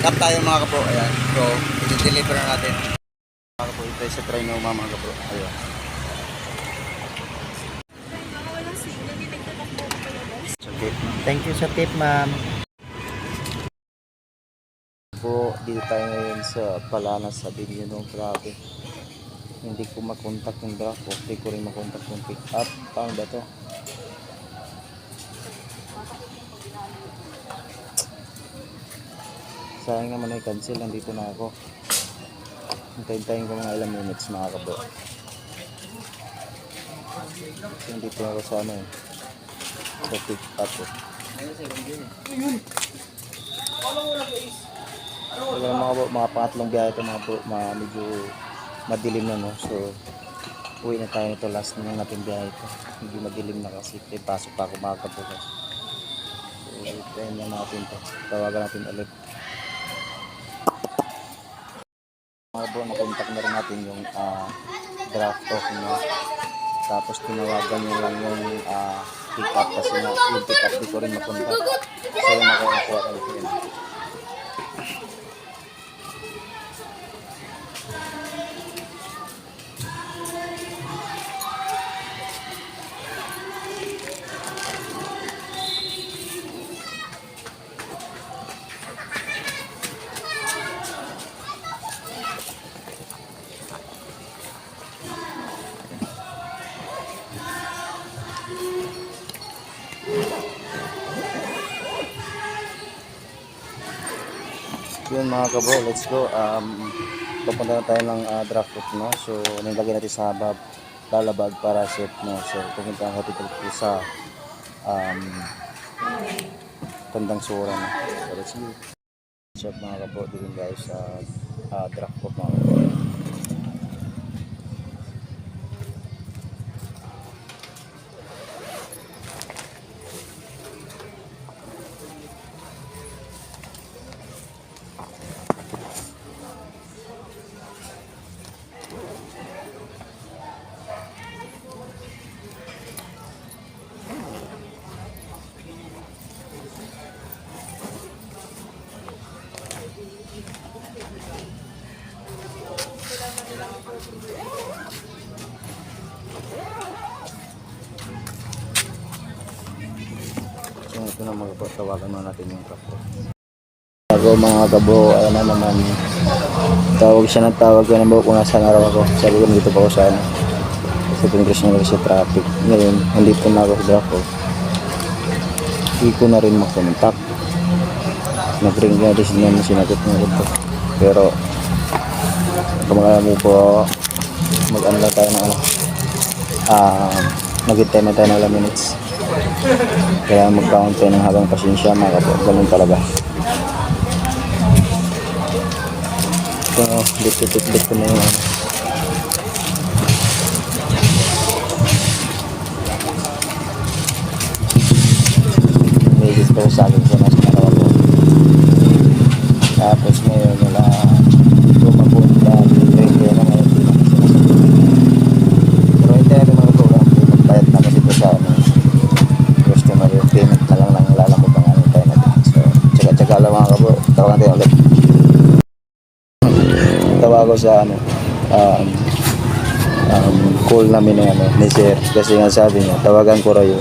Tap tayo mga kapo. Ayan. So, i-deliver na natin. Mga kapo, ito sa try na mga kapo. Ayan. So, tip. Thank you sa tip, ma'am. Po, dito tayo ngayon sa Palanas. Sabi niyo nung grabe. Hindi ko makontak yung draft ko. Hindi ko rin makontak yung pick up. Paano ba to? Sayang naman ay cancel. Nandito na ako. Hintayin ko mga ilang minutes mga kabo. Nandito ako sa ano eh. Sa pick up eh. So, mga pangatlong biyahe ito mga medyo madilim na no. So uwi na tayo nito, last na natin biyahe ito. Hindi madilim na kasi pasok pa ako mga kabukas. So ulitin na natin ito. Tawagan natin ulit. Mga bro, nakontak na rin natin yung draft off niya. Tapos tinawagan niya lang yung pick up kasi na yung pick up di ko rin makontak. So yung nakakuha ko ito yun. Yun mga kabro, let's go. Papunta na tayo ng draft off no. So nilagay natin sa lalabag para set no. So pupunta natin dito sa Tandang Sura no. So let's go. Shop mga kabro dito guys sa draft off mga kabro. So ito na mga kabro, tawagan na natin yung kapro. Ako mga kabro, ayan na naman. Tawag siya ng tawag ko na kung nasaan araw ako. Sabi ko dito pa ako sa ano. Kasi pinigres niya sa traffic. Ngayon, nandito na ako sa draft ko. Hindi ko na rin makontak. Nag-ring nga din siya na sinagot mo ito. Pero kung mo po mag-ano lang tayo ng ano. Mag-hintay na tayo ng ilang minutes. Kaya mag-count tayo ng habang pasensya mga kapwa. Ganun talaga. So, bit ko na yun. May gusto ko sa akin sa mas narawa ko. Tapos ngayon wala pumapunta. Hindi na ngayon. Pero hindi na rin mga ito. Magbayad na kasi ito sa customer payment na lang lalamot ang ano tayo natin. So, tsaga-tsaga lang mga kabo. Tawagan tayo ulit. Tawa ko sa ano call namin ng ano ni sir kasi nga sabi niya tawagan ko raw yung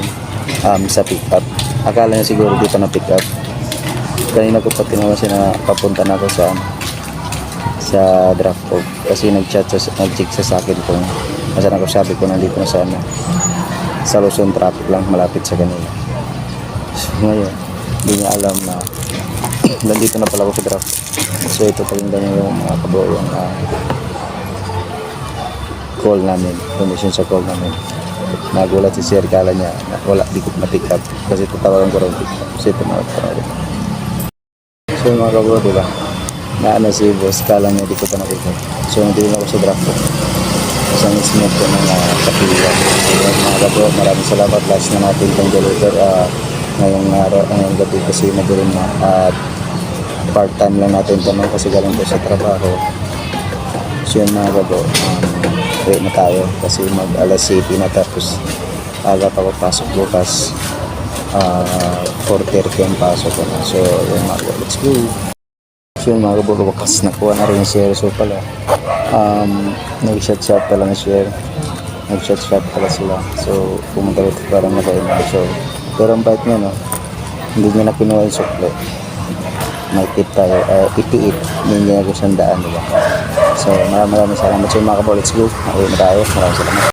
sa pick up. Akala niya siguro di pa na pick up. Kanina ko pa tinawa siya na papunta na ako sa draft off kasi nag-check sa akin kung nasaan ako. Sabi ko nandito na sa ano sa Luzon, traffic lang malapit sa kanila. So ngayon hindi niya alam na nandito na pala ako sa draft. So ito pakinggan niyo yung mga kabro yung call namin, condition sa call namin. Nagulat si sir, kala niya na wala, di ko na-pick up kasi tatawagan ko rin pick up. So ito mga kabro. So mga kabro, diba? Na ano si boss, kala niya di ko pa na-pick up. So nandito na ako sa draft ko. Kasi ang ismit ko ng kapilihan. So mga kabro, maraming salamat. Last na natin itong deliver ngayong gabi kasi madilim na at part-time lang natin ito kasi galing ko sa trabaho. So yun mga kabro, wait na tayo kasi mag alas 7 na tapos aga pa ako pasok bukas. 4:30 ang pasok ko na. So yun mga kabro, let's go. So yun mga kaburo, wakas nakuha na rin yung share. So pala, nag-shot pala na share. Nag-shot pala sila. So pumunta rito para makain na. So, pero ang bait niya, no, hindi niya na kinuha yung sukle. May tip tayo, itiit. Hindi niya ko sandaan, diba? So maraming salamat sa mga kaburo. Let's go. Okay na tayo. Maraming salamat.